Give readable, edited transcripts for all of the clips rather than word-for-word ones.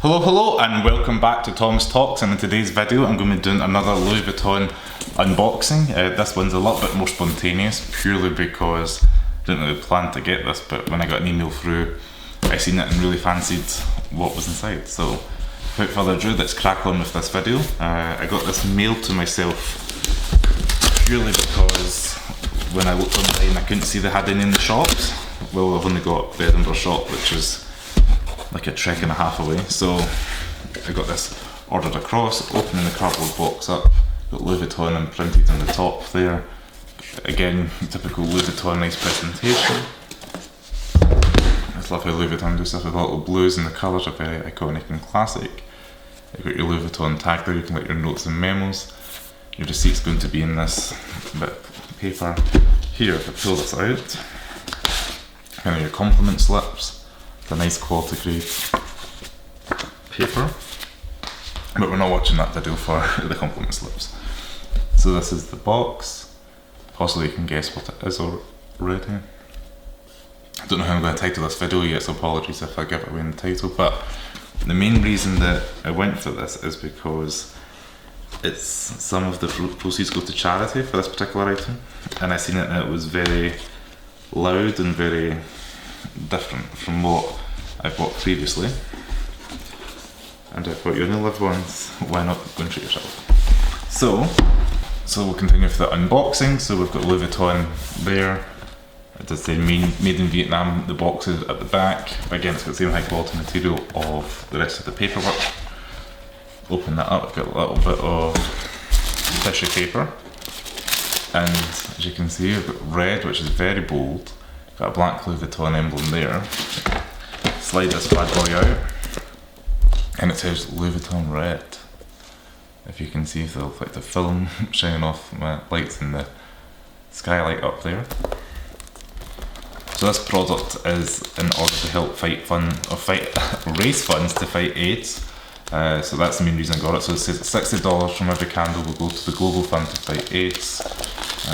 Hello and welcome back to Tom's Talks, and in today's video I'm going to be doing another Louis Vuitton unboxing. This one's a little bit more spontaneous purely because I didn't really plan to get this, but when I got an email through I seen it and really fancied what was inside. So without further ado, let's crack on with this video. I got this mailed to myself purely because when I looked online I couldn't see they had any in the shops. Well, I've only got the Edinburgh shop, which is like a trek and a half away, so I got this ordered across, opening the cardboard box up, got Louis Vuitton imprinted on the top there. Again, typical Louis Vuitton, nice presentation. I just love how Louis Vuitton do stuff with the little blues, and the colours are very iconic and classic. You've got your Louis Vuitton tag there, you can let your notes and memos. Your receipt's going to be in this bit of paper here. If I pull this out, kind of your compliment slips. A nice quality grade paper, but we're not watching that video for the compliment slips. So this is the box. Possibly you can guess what it is already. I don't know how I'm going to title this video yet, so apologies if I give away in the title, but the main reason that I went for this is because it's some of the proceeds go to charity for this particular item, and I seen it and it was very loud and very different from what I've bought previously, and I thought you only live once, why not go and treat yourself? So we'll continue with the unboxing. So we've got Louis Vuitton there. It does say made in Vietnam. The box is at the back, but again it's got the same high quality material of the rest of the paperwork. Open that up, I've got a little bit of tissue paper, and as you can see I've got red, which is very bold. Got a black Louis Vuitton emblem there. Slide this bad boy out, and it says Louis Vuitton red. If you can see the film shining off my lights in the skylight up there. So this product is in order to help raise funds to fight AIDS. So that's the main reason I got it. So it says $60 from every candle will go to the Global Fund to Fight AIDS.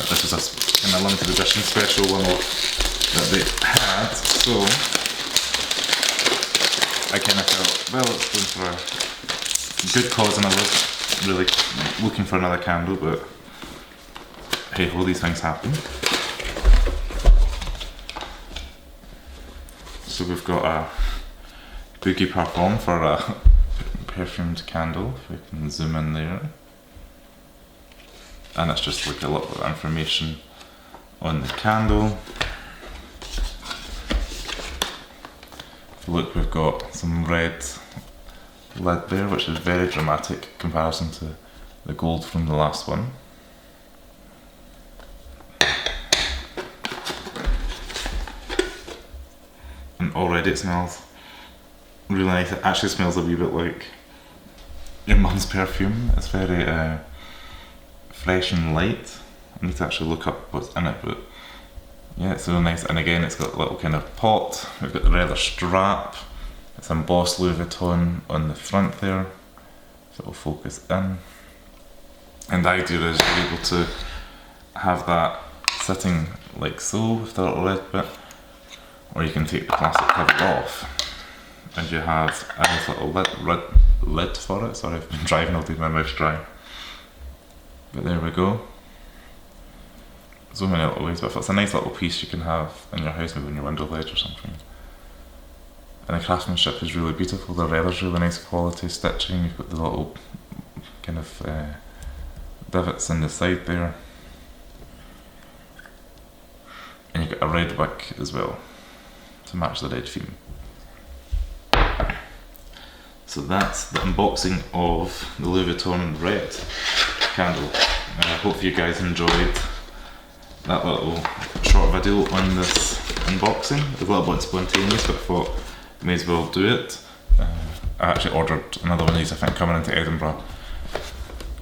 This is a kind of limited edition special one that they had. So I kind of felt, well, it's going for a good cause, and I was really looking for another candle, but hey ho, these things happen. So we've got a Bougie Parfum for a perfumed candle, if we can zoom in there. And it's just like a little bit of information on the candle. Look, we've got some red lid there, which is very dramatic in comparison to the gold from the last one. And already it smells really nice. It actually smells a wee bit like your mum's perfume. It's very fresh and light. I need to actually look up what's in it, but yeah, it's really nice. And again, it's got a little kind of pot. We've got the leather strap. It's embossed Louis Vuitton on the front there, so it'll focus in. And the idea is you're able to have that sitting like so with the little red bit, or you can take the plastic cover off, and you have a nice little lid for it. Sorry, I've been driving all day, my mouth's dry. But there we go. So many little ways, but if it's a nice little piece you can have in your house, maybe on your window ledge or something. And the craftsmanship is really beautiful. The leather's really nice quality stitching. You've got the little kind of divots in the side there, and you've got a red wick as well to match the red theme. So that's the unboxing of the Louis Vuitton red candle. I hope you guys enjoyed that little short video on this unboxing. It was a little bit spontaneous, but I thought I may as well do it. I actually ordered another one of these, I think, coming into Edinburgh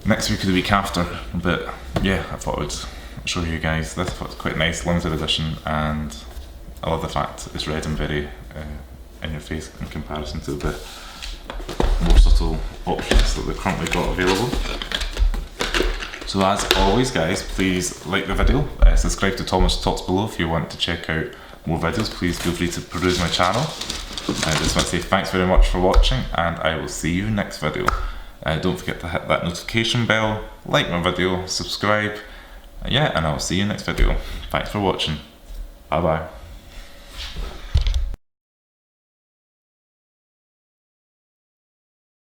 next week or the week after, but yeah, I thought I would show you guys this. I thought it was quite nice, limited edition, and I love the fact it's red and very in your face in comparison to the more subtle options that they've currently got available. So as always guys, please like the video, subscribe to Thomas Talks below if you want to check out more videos. Please feel free to peruse my channel. I just want to say thanks very much for watching, and I will see you next video. Don't forget to hit that notification bell, like my video, subscribe, yeah, and I'll see you next video. Thanks for watching. Bye bye.